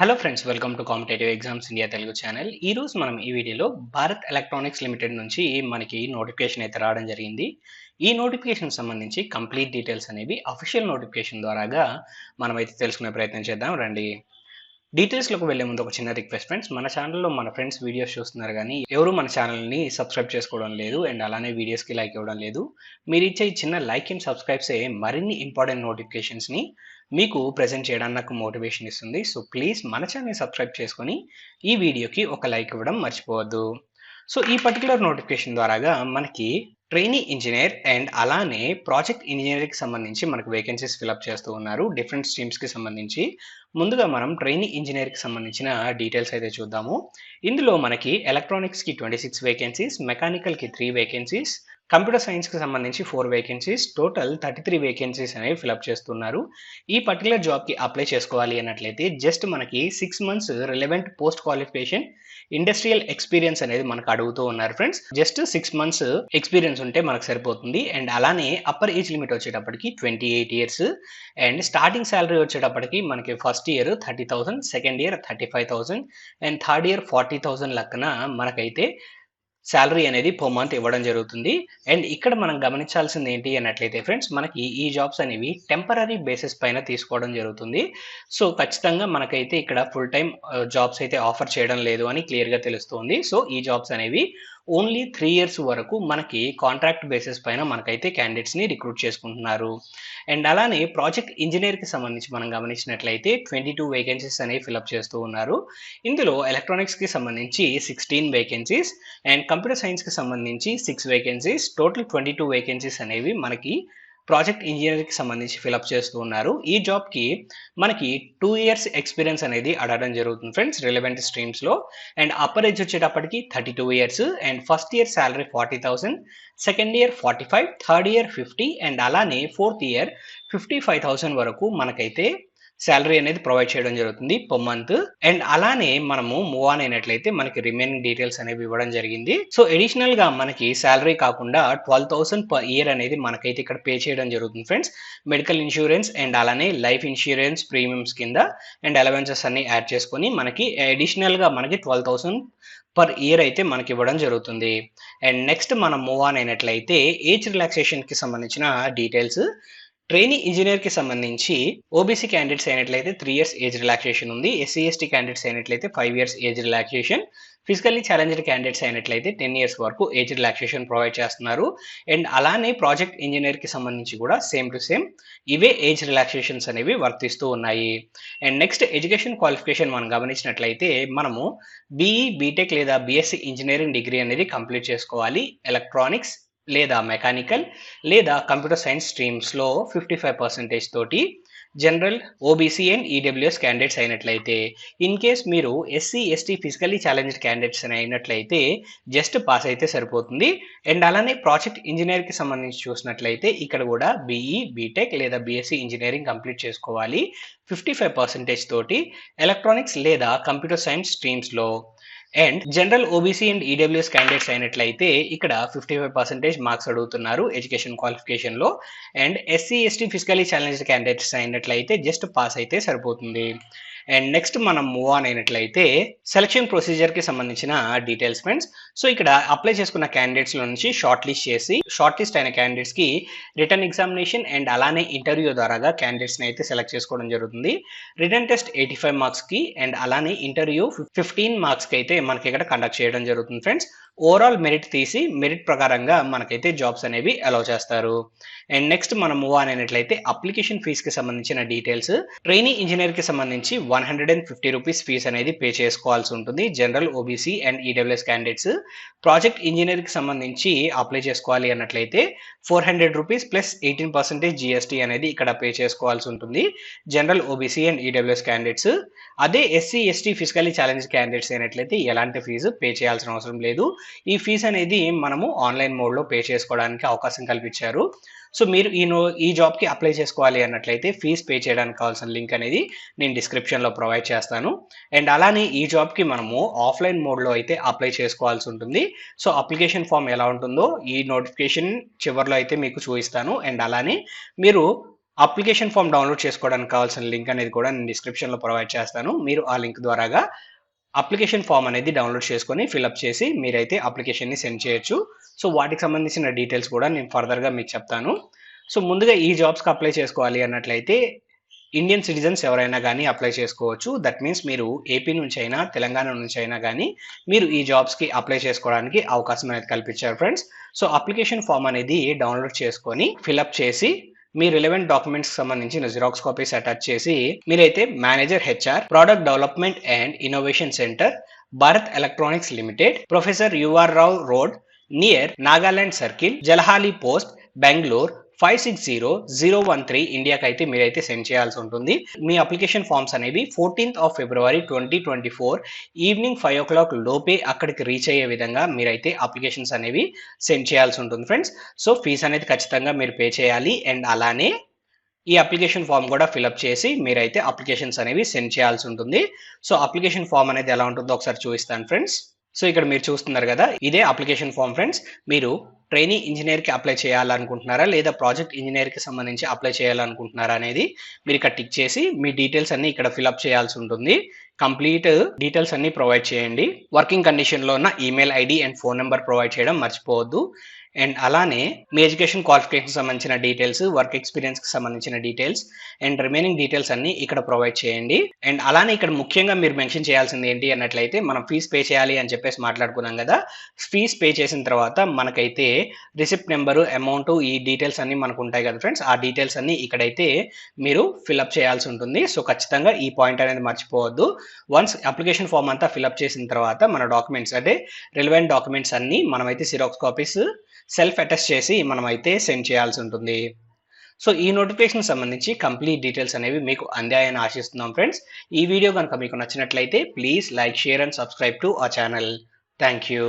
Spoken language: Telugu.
Hello friends, welcome to competitive exams India Telugu channel. ఈ రోజు మనం ఈ వీడియోలో భారత్ ఎలక్ట్రానిక్స్ లిమిటెడ్ నుంచి మనకి నోటిఫికేషన్ అయితే రావడం జరిగింది. ఈ నోటిఫికేషన్ సంబంధించి కంప్లీట్ డీటెయిల్స్ అనేవి అఫీషియల్ నోటిఫికేషన్ ద్వారాగా మనమైతే తెలుసుకునే ప్రయత్నం చేద్దాం రండి. డీటెయిల్స్లోకి వెళ్లే ముందు ఒక చిన్న రిక్వెస్ట్ ఫ్రెండ్స్, మన ఛానల్లో మన ఫ్రెండ్స్ వీడియోస్ చూస్తున్నారు కానీ ఎవరు మన ఛానల్ని సబ్స్క్రైబ్ చేసుకోవడం లేదు అండ్ అలానే వీడియోస్కి లైక్ ఇవ్వడం లేదు. మీరు ఇచ్చే ఈ చిన్న లైక్ అండ్ సబ్స్క్రైబ్సే మరిన్ని ఇంపార్టెంట్ నోటిఫికేషన్స్ని మీకు ప్రెజెంట్ చేయడానికి నాకు మోటివేషన్ ఇస్తుంది. సో ప్లీజ్ మన ఛానల్ని సబ్స్క్రైబ్ చేసుకొని ఈ వీడియోకి ఒక లైక్ ఇవ్వడం మర్చిపోవద్దు. సో ఈ పర్టికులర్ నోటిఫికేషన్ ద్వారాగా మనకి ట్రైనీ ఇంజనీర్ అండ్ అలానే ప్రాజెక్ట్ ఇంజనీరింగ్కి సంబంధించి మనకు వేకెన్సీస్ ఫిలప్ చేస్తూ ఉన్నారు డిఫరెంట్ స్ట్రీమ్స్కి సంబంధించి. ముందుగా మనం ట్రైనీ ఇంజనీర్కి సంబంధించిన డీటెయిల్స్ అయితే చూద్దాము. ఇందులో మనకి ఎలక్ట్రానిక్స్కి 26 వేకెన్సీస్, మెకానికల్కి 3 వేకెన్సీస్, కంప్యూటర్ సైన్స్కి సంబంధించి 4 వేకెన్సీస్, టోటల్ 33 వేకెన్సీస్ అనేవి ఫిలప్ చేస్తున్నారు. ఈ పర్టికులర్ జాబ్కి అప్లై చేసుకోవాలి అన్నట్లయితే జస్ట్ మనకి 6 months relevant post qualification industrial experience అనేది మనకు అడుగుతూ ఉన్నారు ఫ్రెండ్స్. జస్ట్ 6 మంత్స్ ఎక్స్పీరియన్స్ ఉంటే మనకు సరిపోతుంది. అండ్ అలానే అప్పర్ ఏజ్ లిమిట్ వచ్చేటప్పటికి 28 ఇయర్స్ అండ్ స్టార్టింగ్ శాలరీ వచ్చేటప్పటికి మనకి first year 30,000, second year 35,000 and third year 40,000 లెక్కన మనకైతే శాలరీ అనేది పర్ మంత్ ఇవ్వడం జరుగుతుంది. అండ్ ఇక్కడ మనం గమనించాల్సింది ఏంటి అన్నట్లయితే ఫ్రెండ్స్, మనకి ఈ జాబ్స్ అనేవి టెంపరరీ బేసిస్ పైన తీసుకోవడం జరుగుతుంది. సో ఖచ్చితంగా మనకైతే ఇక్కడ ఫుల్ టైం జాబ్స్ అయితే ఆఫర్ చేయడం లేదు అని క్లియర్గా తెలుస్తుంది. సో ఈ జాబ్స్ అనేవి ఓన్లీ 3 ఇయర్స్ వరకు మనకి కాంట్రాక్ట్ బేసిస్ పైన మనకైతే క్యాండిడేట్స్ని రిక్రూట్ చేసుకుంటున్నారు. అండ్ అలానే ప్రాజెక్ట్ ఇంజనీర్కి సంబంధించి మనం గమనించినట్లయితే 22 వేకెన్సీస్ అనేవి ఫిలప్ చేస్తూ ఉన్నారు. ఇందులో ఎలక్ట్రానిక్స్కి సంబంధించి 16 వేకెన్సీస్ అండ్ కంప్యూటర్ సైన్స్కి సంబంధించి 6 వేకెన్సీస్, టోటల్ 22 వేకెన్సీస్ అనేవి మనకి ప్రాజెక్ట్ ఇంజనీర్కి సంబంధించి ఫిలప్ చేస్తూ ఉన్నారు. ఈ జాబ్కి మనకి 2 ఇయర్స్ ఎక్స్పీరియన్స్ అనేది అడగడం జరుగుతుంది ఫ్రెండ్స్ రిలవెంట్ స్ట్రీమ్స్లో. అండ్ అప్పర్ ఏజ్ వచ్చేటప్పటికి 32 years and first year salary 40,000, second year 45, third year 50 and అలానే ఫోర్త్ ఇయర్ 55,000 వరకు మనకైతే శాలరీ అనేది ప్రొవైడ్ చేయడం జరుగుతుంది పర్ మంత్. అండ్ అలానే మనము మూవ్ ఆన్ అయినట్లయితే మనకి రిమైనింగ్ డీటెయిల్స్ అనేవి ఇవ్వడం జరిగింది. సో అడిషనల్ గా మనకి శాలరీ కాకుండా 12,000 పర్ ఇయర్ అనేది మనకైతే ఇక్కడ పే చేయడం జరుగుతుంది ఫ్రెండ్స్. మెడికల్ ఇన్సూరెన్స్ అండ్ అలానే లైఫ్ ఇన్సూరెన్స్ ప్రీమియమ్స్ కింద అండ్ అలవెన్సెస్ అన్ని యాడ్ చేసుకొని మనకి అడిషనల్ గా మనకి 12,000 పర్ ఇయర్ అయితే మనకి ఇవ్వడం జరుగుతుంది. అండ్ నెక్స్ట్ మనం మూవ్ ఆన్ అయినట్లయితే ఏజ్ రిలాక్సేషన్ కి సంబంధించిన డీటెయిల్స్. ట్రైనీ ఇంజనీర్కి సంబంధించి ఓబీసీ క్యాండిడేట్స్ అయినట్లయితే 3 ఇయర్స్ ఏజ్ రిలాక్సేషన్ ఉంది. ఎస్సీ ఎస్టీ క్యాండిడేట్స్ అయినట్లయితే 5 years age relaxation, physically challenged candidates అయినట్లయితే 10 ఇయర్స్ వరకు ఏజ్ రిలాక్సేషన్ ప్రొవైడ్ చేస్తున్నారు. అండ్ అలానే ప్రాజెక్ట్ ఇంజనీర్కి సంబంధించి కూడా సేమ్ టు సేమ్ ఇవే ఏజ్ రిలాక్సేషన్స్ అనేవి వర్తిస్తూ ఉన్నాయి. అండ్ నెక్స్ట్ ఎడ్యుకేషన్ క్వాలిఫికేషన్ మనం గమనించినట్లయితే మనము బీఈ, బీటెక్ లేదా బీఎస్సీ ఇంజనీరింగ్ డిగ్రీ అనేది కంప్లీట్ చేసుకోవాలి. ఎలక్ట్రానిక్స్ లేదా మెకానికల్ లేదా కంప్యూటర్ సైన్స్ స్ట్రీమ్స్లో 55% తోటి general, OBC and EWS candidates అయినట్లయితే. ఇన్ కేస్ మీరు SC ST physically challenged candidates అయినట్లయితే జస్ట్ పాస్ అయితే సరిపోతుంది. అండ్ అలానే ప్రాజెక్ట్ ఇంజనీర్కి సంబంధించి చూసినట్లయితే ఇక్కడ కూడా బీఈ, బీటెక్ లేదా బీఎస్సీ ఇంజనీరింగ్ కంప్లీట్ చేసుకోవాలి 55% తోటి ఎలక్ట్రానిక్స్ లేదా కంప్యూటర్ సైన్స్ స్ట్రీమ్స్లో. And general, OBC and EWS candidates అయినట్లయితే ఇక్కడ 55% మార్క్స్ అడుగుతున్నారు ఎడ్యుకేషన్ క్వాలిఫికేషన్లో. And SC ST physically challenged candidates అయినట్లయితే జస్ట్ పాస్ అయితే సరిపోతుంది. అండ్ నెక్స్ట్ మనం మూవ్ ఆన్ అయినట్లయితే సెలక్షన్ ప్రొసీజర్కి సంబంధించిన డీటెయిల్స్ ఫ్రెండ్స్. సో ఇక్కడ అప్లై చేసుకున్న క్యాండిడేట్స్లో నుంచి షార్ట్ లిస్ట్ చేసి షార్ట్ లిస్ట్ అయిన క్యాండిడేట్స్కి రిటర్న్ ఎగ్జామినేషన్ అండ్ అలానే ఇంటర్వ్యూ ద్వారాగా క్యాండిడేట్స్ని అయితే సెలెక్ట్ చేసుకోవడం జరుగుతుంది. రిటర్న్ టెస్ట్ 85 మార్క్స్కి అండ్ అలానే ఇంటర్వ్యూ 15 మార్క్స్కి అయితే మనకి ఇక్కడ కండక్ట్ చేయడం జరుగుతుంది ఫ్రెండ్స్. ఓవరాల్ మెరిట్ తీసి మెరిట్ ప్రకారంగా మనకైతే జాబ్స్ అనేవి అలౌ చేస్తారు. అండ్ నెక్స్ట్ మనం మూవ్ ఆన్ అయినట్లయితే అప్లికేషన్ ఫీజుకి సంబంధించిన డీటెయిల్స్. ట్రైనీ ఇంజనీర్కి సంబంధించి 150 రూపీస్ ఫీజు అనేది పే చేసుకోవాల్సి ఉంటుంది general, OBC and EWS candidates. Project ఇంజనీర్కి సంబంధించి అప్లై చేసుకోవాలి అన్నట్లయితే 400 రూపీస్ ప్లస్ 18% జిఎస్టీ అనేది ఇక్కడ పే చేసుకోవాల్సి ఉంటుంది general, OBC and EWS candidates. అదే SC ST physically challenge candidates అయినట్లయితే ఎలాంటి ఫీజు పే చేయాల్సిన అవసరం లేదు. ఈ ఫీజు అనేది మనము ఆన్లైన్ మోడ్లో పే చేసుకోవడానికి అవకాశం కల్పించారు. సో మీరు ఈ జాబ్కి అప్లై చేసుకోవాలి అన్నట్లయితే ఫీజు పే చేయడానికి కావాల్సిన లింక్ అనేది నేను డిస్క్రిప్షన్లో ప్రొవైడ్ చేస్తాను. అండ్ అలానే ఈ జాబ్కి మనము ఆఫ్లైన్ మోడ్లో అయితే అప్లై చేసుకోవాల్సి ఉంటుంది. సో అప్లికేషన్ ఫామ్ ఎలా ఉంటుందో ఈ నోటిఫికేషన్ చివరిలో అయితే మీకు చూపిస్తాను. అండ్ అలానే మీరు అప్లికేషన్ ఫామ్ డౌన్లోడ్ చేసుకోవడానికి కావాల్సిన లింక్ అనేది కూడా నేను డిస్క్రిప్షన్లో ప్రొవైడ్ చేస్తాను. మీరు ఆ లింక్ ద్వారాగా అప్లికేషన్ ఫామ్ అనేది డౌన్లోడ్ చేసుకొని ఫిల్అప్ చేసి మీరైతే అప్లికేషన్ని సెండ్ చేయొచ్చు. సో వాటికి సంబంధించిన డీటెయిల్స్ కూడా నేను ఫర్దర్గా మీకు చెప్తాను. సో ముందుగా ఈ జాబ్స్కి అప్లై చేసుకోవాలి అన్నట్లయితే ఇండియన్ సిటిజన్స్ ఎవరైనా కానీ అప్లై చేసుకోవచ్చు. దట్ మీన్స్ మీరు ఏపీ నుంచి అయినా తెలంగాణ నుంచి అయినా కానీ మీరు ఈ జాబ్స్కి అప్లై చేసుకోవడానికి అవకాశం అనేది కల్పించారు ఫ్రెండ్స్. సో అప్లికేషన్ ఫామ్ అనేది డౌన్లోడ్ చేసుకొని ఫిల్అప్ చేసి మీ రిలవెంట్ డాక్యుమెంట్స్ సంబంధించిన జిరాక్స్ కాపీస్ అటాచ్ చేసి మీరైతే manager HR, product development and innovation centre, Bharat electronics limited, professor UR Rao road near Nagaland circle, Jalahalli post, Bengaluru 560013 ఇండియాకి అయితే మీరైతే సెండ్ చేయాల్సి ఉంటుంది. మీ అప్లికేషన్ ఫామ్స్ అనేవి 14th of February 2024 evening 5 o'clock లోపే అక్కడికి రీచ్ అయ్యే విధంగా మీరైతే అప్లికేషన్స్ అనేవి సెండ్ చేయాల్సి ఉంటుంది ఫ్రెండ్స్. సో ఫీజు అనేది ఖచ్చితంగా మీరు పే చేయాలి. అండ్ అలానే ఈ అప్లికేషన్ ఫామ్ కూడా ఫిల్అప్ చేసి మీరైతే అప్లికేషన్స్ అనేవి సెండ్ చేయాల్సి ఉంటుంది. సో అప్లికేషన్ ఫామ్ అనేది ఎలా ఉంటుందో ఒకసారి చూపిస్తాను ఫ్రెండ్స్. సో ఇక్కడ మీరు చూస్తున్నారు కదా, ఇదే అప్లికేషన్ ఫామ్ ఫ్రెండ్స్. మీరు ట్రైనీ ఇంజనీర్కి అప్లై చేయాలనుకుంటున్నారా లేదా ప్రాజెక్ట్ ఇంజనీర్కి సంబంధించి అప్లై చేయాలనుకుంటున్నారా అనేది మీరు ఇక్కడ టిక్ చేసి మీ డీటెయిల్స్ అన్ని ఇక్కడ ఫిల్అప్ చేయాల్సి ఉంటుంది. కంప్లీట్ డీటెయిల్స్ అన్ని ప్రొవైడ్ చేయండి. వర్కింగ్ కండిషన్లో ఉన్న email ID and phone number provide చేయడం మర్చిపోవద్దు. అండ్ అలానే మీ ఎడ్యుకేషన్ క్వాలిఫికేషన్ సంబంధించిన డీటెయిల్స్, వర్క్ ఎక్స్పీరియన్స్కి సంబంధించిన డీటెయిల్స్ అండ్ రిమైనింగ్ డీటెయిల్స్ అన్ని ఇక్కడ ప్రొవైడ్ చేయండి. అండ్ అలానే ఇక్కడ ముఖ్యంగా మీరు మెన్షన్ చేయాల్సింది ఏంటి అన్నట్లయితే, మనం ఫీజ్ పే చేయాలి అని చెప్పేసి మాట్లాడుకున్నాం కదా. ఫీజ్ పే చేసిన తర్వాత మనకైతే రిసిప్ట్ నెంబరు, అమౌంట్, ఈ డీటెయిల్స్ అన్ని మనకు ఉంటాయి కదా ఫ్రెండ్స్. ఆ డీటెయిల్స్ అన్ని ఇక్కడైతే మీరు ఫిల్అప్ చేయాల్సి ఉంటుంది. సో ఖచ్చితంగా ఈ పాయింట్ అనేది మర్చిపోవద్దు. వన్స్ అప్లికేషన్ ఫామ్ అంతా ఫిల్అప్ చేసిన తర్వాత మన డాక్యుమెంట్స్ అంటే రిలవెంట్ డాక్యుమెంట్స్ అన్ని మనమైతే జిరాక్స్ కాపీస్ సెల్ఫ్ అటెస్ట్ చేసి మనమైతే సెండ్ చేయాల్సి ఉంటుంది. సో ఈ నోటిఫికేషన్ సంబంధించి కంప్లీట్ డీటెయిల్స్ అనేవి మీకు అందాయని ఆశిస్తున్నాం ఫ్రెండ్స్. ఈ వీడియో కనుక మీకు నచ్చినట్లయితే please like, share and subscribe to our channel. Thank you.